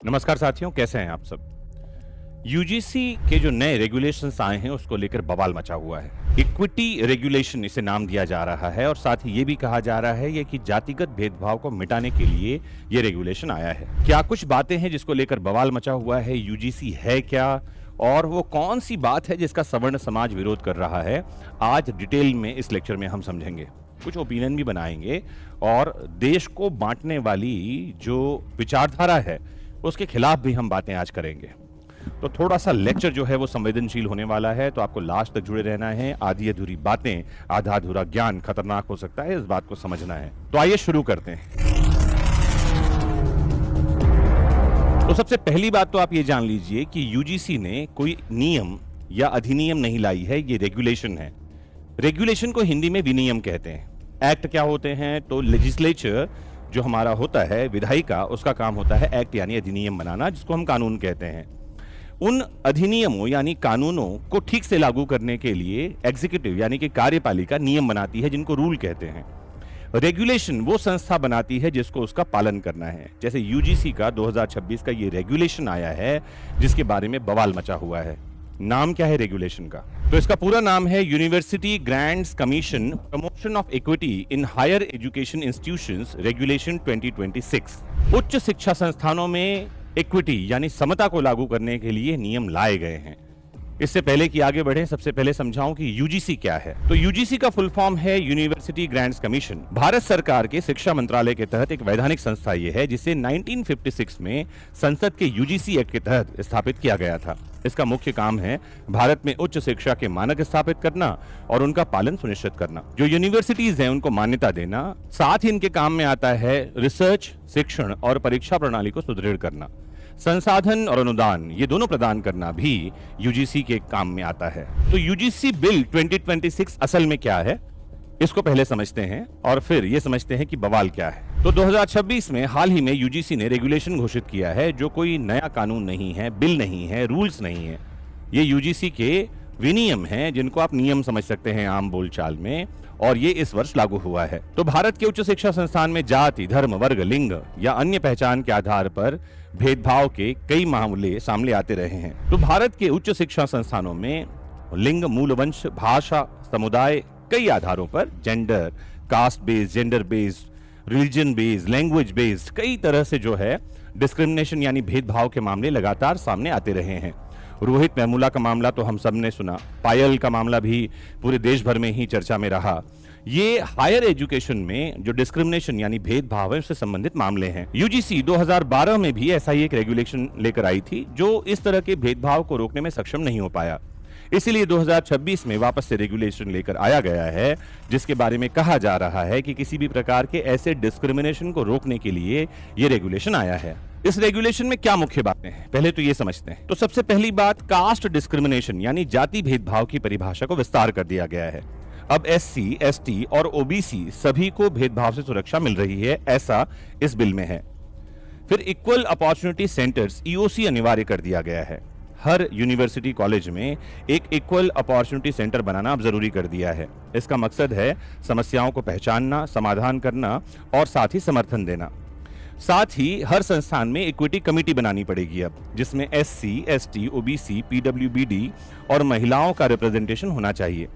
नमस्कार साथियों, कैसे हैं आप सब। यूजीसी के जो नए रेगुलेशंस आए हैं उसको लेकर बवाल मचा हुआ है। इक्विटी रेगुलेशन इसे नाम दिया जा रहा है और साथ ही ये भी कहा जा रहा है कि जातिगत भेदभाव को मिटाने के लिए ये रेगुलेशन आया है। क्या कुछ बातें हैं जिसको लेकर बवाल मचा हुआ है? यूजीसी है क्या और वो कौन सी बात है जिसका सवर्ण समाज विरोध कर रहा है? आज डिटेल में इस लेक्चर में हम समझेंगे, कुछ ओपिनियन भी बनाएंगे और देश को बांटने वाली जो विचारधारा है उसके खिलाफ भी हम बातें आज करेंगे। तो थोड़ा सा लेक्चर जो है वो संवेदनशील होने वाला है, तो आपको लास्ट तक जुड़े रहना है। आधी अधूरी बातें, आधा अधूरा ज्ञान खतरनाक हो सकता है, इस बात को समझना है। तो आइए शुरू करते हैं। तो सबसे पहली बात तो आप ये जान लीजिए कि यूजीसी ने कोई नियम या अधिनियम नहीं लाई है, ये रेगुलेशन है। रेगुलेशन को हिंदी में विनियम कहते हैं। एक्ट क्या होते हैं? तो लेजिस्लेचर जो हमारा होता है, विधायिका, उसका काम होता है एक्ट यानी अधिनियम बनाना, जिसको हम कानून कहते हैं। उन अधिनियमों यानी कानूनों को ठीक से लागू करने के लिए एग्जीक्यूटिव यानी कि कार्यपालिका नियम बनाती है, जिनको रूल कहते हैं। रेगुलेशन वो संस्था बनाती है जिसको उसका पालन करना है। जैसे यूजीसी का 2026 का ये रेगुलेशन आया है जिसके बारे में बवाल मचा हुआ है। नाम क्या है रेगुलेशन का? तो इसका पूरा नाम है university grants commission promotion of equity in higher education institutions regulation 2026। उच्च शिक्षा संस्थानों में इक्विटी यानी समता को लागू करने के लिए नियम लाए गए हैं। इससे पहले कि आगे बढ़े, सबसे पहले समझाऊं कि यूजीसी क्या है। तो यूजीसी का फुल फॉर्म है यूनिवर्सिटी ग्रांट्स कमीशन। भारत सरकार के शिक्षा मंत्रालय के तहत एक वैधानिक संस्था ये है, जिसे 1956 में संसद के यूजीसी एक्ट के तहत स्थापित किया गया था। इसका मुख्य काम है भारत में उच्च शिक्षा के मानक स्थापित करना और उनका पालन सुनिश्चित करना। जो यूनिवर्सिटीज हैं उनको मान्यता देना, साथ ही इनके काम में आता है रिसर्च, शिक्षण और परीक्षा प्रणाली को सुदृढ़ करना। संसाधन और अनुदान ये दोनों प्रदान करना भी यूजीसी के काम में आता है। तो यूजीसी बिल 2026 असल में क्या है, इसको पहले समझते हैं और फिर ये समझते हैं कि बवाल क्या है। तो 2026 में हाल ही में यूजीसी ने रेगुलेशन घोषित किया है, जो कोई नया कानून नहीं है, बिल नहीं है, रूल्स नहीं है। ये यूजीसी के विनियम हैं, जिनको आप नियम समझ सकते हैं आम बोलचाल में, और ये इस वर्ष लागू हुआ है। तो भारत के उच्च शिक्षा संस्थान में जाति, धर्म, वर्ग, लिंग या अन्य पहचान के आधार पर भेदभाव के कई मामले सामने आते रहे हैं। तो भारत के उच्च शिक्षा संस्थानों में लिंग, मूल वंश, भाषा, समुदाय, कई आधारों पर gender, caste based, gender based, religion based, language based, कई तरह से जो है डिस्क्रिमिनेशन यानी भेदभाव के मामले लगातार सामने आते रहे हैं। रोहित वेमुला का मामला तो हम सब ने सुना, पायल का मामला भी पूरे देश भर में ही चर्चा में रहा। ये हायर एजुकेशन में जो डिस्क्रिमिनेशन यानी भेदभाव है उससे संबंधित मामले हैं। यूजीसी 2012 में भी ऐसा ही एक रेगुलेशन लेकर आई थी, जो इस तरह के भेदभाव को रोकने में सक्षम नहीं हो पाया। इसीलिए 2026 में वापस से रेगुलेशन लेकर आया गया है, जिसके बारे में कहा जा रहा है कि किसी भी प्रकार के ऐसे डिस्क्रिमिनेशन को रोकने के लिए ये रेगुलेशन आया है। इस रेगुलेशन में क्या मुख्य बातें हैं, पहले तो ये समझते हैं। तो सबसे पहली बात, कास्ट डिस्क्रिमिनेशन यानी जाति भेदभाव की परिभाषा को विस्तार कर दिया गया है। अब एससी, एसटी और ओबीसी सभी को भेदभाव से सुरक्षा मिल रही है, ऐसा इस बिल में है। फिर इक्वल अपॉर्चुनिटी सेंटर्स ईओसी अनिवार्य कर दिया गया है। हर यूनिवर्सिटी कॉलेज में एक इक्वल अपॉर्चुनिटी सेंटर बनाना अब जरूरी कर दिया है। इसका मकसद है समस्याओं को पहचानना, समाधान करना और साथ ही समर्थन देना। साथ ही हर संस्थान में इक्विटी कमेटी बनानी पड़ेगी अब, जिसमें एससी, एसटी, ओबीसी, पीडब्ल्यूबीडी और महिलाओं का रिप्रेजेंटेशन होना चाहिए।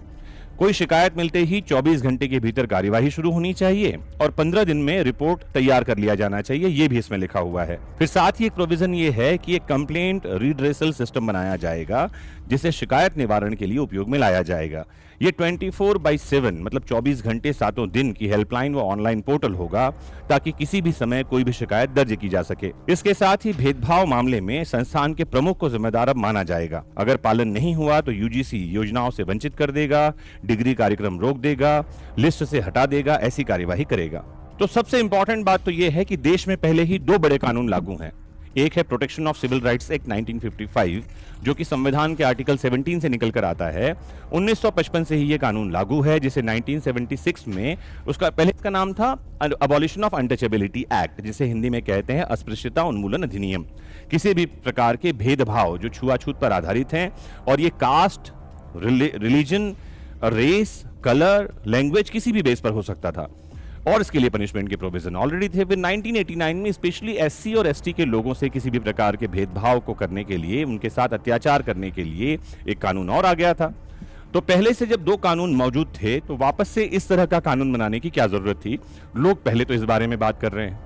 कोई शिकायत मिलते ही 24 घंटे के भीतर कार्यवाही शुरू होनी चाहिए और 15 दिन में रिपोर्ट तैयार कर लिया जाना चाहिए, ये भी इसमें लिखा हुआ है। फिर साथ ही एक प्रोविजन ये है कि एक कंप्लेंट रिड्रेसल सिस्टम बनाया जाएगा, जिसे शिकायत निवारण के लिए उपयोग में लाया जाएगा। ये 24/7 मतलब 24 घंटे 7 दिन की हेल्पलाइन व ऑनलाइन पोर्टल होगा, ताकि किसी भी समय कोई भी शिकायत दर्ज की जा सके। इसके साथ ही भेदभाव मामले में संस्थान के प्रमुख को जिम्मेदार अब माना जाएगा। अगर पालन नहीं हुआ तो यूजीसी योजनाओं से वंचित कर देगा, डिग्री कार्यक्रम रोक देगा, लिस्ट से हटा देगा, ऐसी कार्यवाही करेगा। तो सबसे इंपॉर्टेंट बात तो यह है कि देश में पहले ही 2 बड़े कानून लागू हैं। एक है protection of civil rights act 1955, जो कि संविधान के आर्टिकल 17 से निकल कर आता है। 1955 से ही ये कानून लागू है, जिसे 1976 में उसका पहले इसका नाम था अबॉलिशन ऑफ अनटचेबिलिटी एक्ट, जिसे हिंदी में कहते हैं अस्पृश्यता उन्मूलन अधिनियम। किसी भी प्रकार के भेदभाव जो छुआछूत पर आधारित हैं, और ये caste, religion, race, colour, language किसी भी बेस पर हो सकता था, और इसके लिए पनिशमेंट के प्रोविजन ऑलरेडी थे। फिर 1989 में स्पेशली एससी और एसटी के लोगों से किसी भी प्रकार के भेदभाव को करने के लिए, उनके साथ अत्याचार करने के लिए एक कानून और आ गया था। तो पहले से जब दो कानून मौजूद थे तो वापस से इस तरह का कानून बनाने की क्या जरूरत थी? लोग पहले तो इस बारे में बात कर रहे हैं।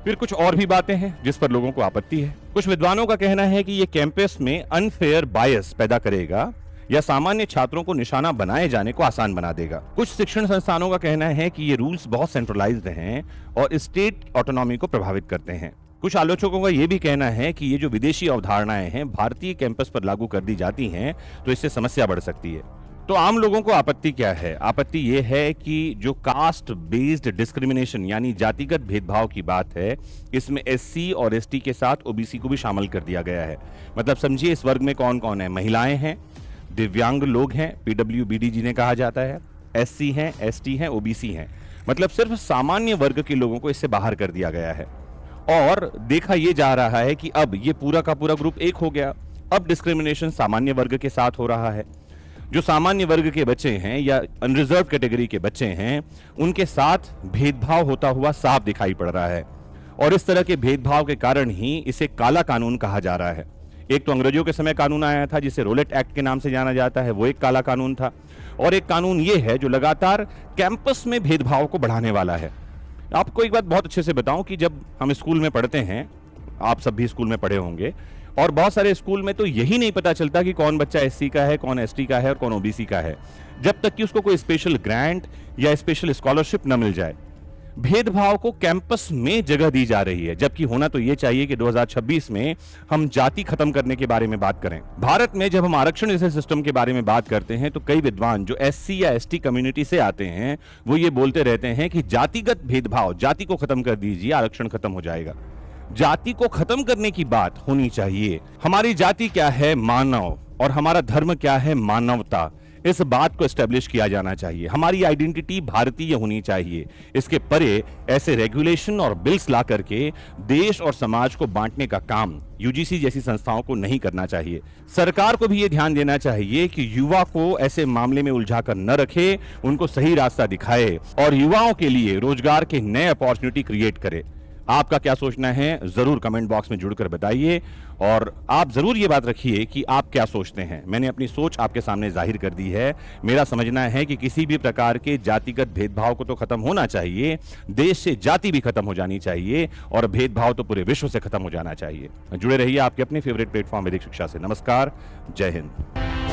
फिर कुछ और भी बातें हैं जिस पर लोगों को आपत्ति है। कुछ विद्वानों का कहना है कि ये कैंपस में अनफेयर बायस पैदा करेगा या सामान्य छात्रों को निशाना बनाए जाने को आसान बना देगा। कुछ शिक्षण संस्थानों का कहना है कि ये रूल्स बहुत सेंट्रलाइज्ड हैं और स्टेट ऑटोनॉमी को प्रभावित करते हैं। कुछ आलोचकों का यह भी कहना है कि ये जो विदेशी अवधारणाएं हैं भारतीय कैंपस पर लागू कर दी जाती हैं तो इससे समस्या बढ़ सकती है। तो आम लोगों को आपत्ति क्या है? आपत्ति यह है कि जो कास्ट बेस्ड डिस्क्रिमिनेशन यानी जातिगत भेदभाव की बात है, इसमें एससी और एसटी के साथ ओबीसी को भी शामिल कर दिया गया है। मतलब समझिए इस वर्ग में कौन कौन है? महिलाएं हैं, दिव्यांग लोग हैं, पीडब्ल्यूबीडी जिन्हें कहा जाता है, एससी हैं, एसटी हैं, ओबीसी हैं। मतलब सिर्फ सामान्य वर्ग के लोगों को इससे बाहर कर दिया गया है। और देखा यह जा रहा है कि अब ये पूरा का पूरा ग्रुप एक हो गया। अब डिस्क्रिमिनेशन सामान्य वर्ग के साथ हो रहा है। जो सामान्य वर्ग के बच्चे हैं या अनरिजर्व कैटेगरी के बच्चे हैं, उनके साथ भेदभाव होता हुआ साफ दिखाई पड़ रहा है। और इस तरह के भेदभाव के कारण ही इसे काला कानून कहा जा रहा है। एक तो अंग्रेजों के समय कानून आया था जिसे रोलेट एक्ट के नाम से जाना जाता है, वो एक काला कानून था। और एक कानून ये है जो लगातार कैंपस में भेदभाव को बढ़ाने वाला है। आपको एक बात बहुत अच्छे से बताऊं कि जब हम स्कूल में पढ़ते हैं, आप सब भी स्कूल में पढ़े होंगे, और बहुत सारे स्कूल में तो यही नहीं पता चलता कि कौन बच्चा एससी का है, कौन एसटी का है और कौन ओबीसी का है, जब तक कि उसको कोई स्पेशल ग्रांट या स्पेशल स्कॉलरशिप न मिल जाए। भेदभाव को कैंपस में जगह दी जा रही है, जबकि होना तो यह चाहिए कि 2026 में हम जाति खत्म करने के बारे में बात करें। भारत में जब हम आरक्षण जैसे सिस्टम के बारे में बात करते हैं तो कई विद्वान जो एससी या एसटी कम्युनिटी से आते हैं वो ये बोलते रहते हैं कि जातिगत भेदभाव, जाति को खत्म कर दीजिए, आरक्षण खत्म हो जाएगा। जाति को खत्म करने की बात होनी चाहिए। हमारी जाति क्या है? मानव। और हमारा धर्म क्या है? मानवता। इस बात को एस्टेब्लिश किया जाना चाहिए। हमारी आइडेंटिटी भारतीय होनी चाहिए। इसके परे ऐसे रेगुलेशन और बिल्स ला करके देश और समाज को बांटने का काम यूजीसी जैसी संस्थाओं को नहीं करना चाहिए। सरकार को भी यह ध्यान देना चाहिए कि युवा को ऐसे मामले में उलझाकर न रखे, उनको सही रास्ता दिखाए और युवाओं के लिए रोजगार के नए अपॉर्चुनिटी क्रिएट करे। आपका क्या सोचना है जरूर कमेंट बॉक्स में जुड़कर बताइए और आप जरूर ये बात रखिए कि आप क्या सोचते हैं। मैंने अपनी सोच आपके सामने जाहिर कर दी है। मेरा समझना है कि किसी भी प्रकार के जातिगत भेदभाव को तो खत्म होना चाहिए, देश से जाति भी खत्म हो जानी चाहिए और भेदभाव तो पूरे विश्व से खत्म हो जाना चाहिए। जुड़े रहिए आपके अपने फेवरेट प्लेटफॉर्म वैदिक शिक्षा से। नमस्कार, जय हिंद।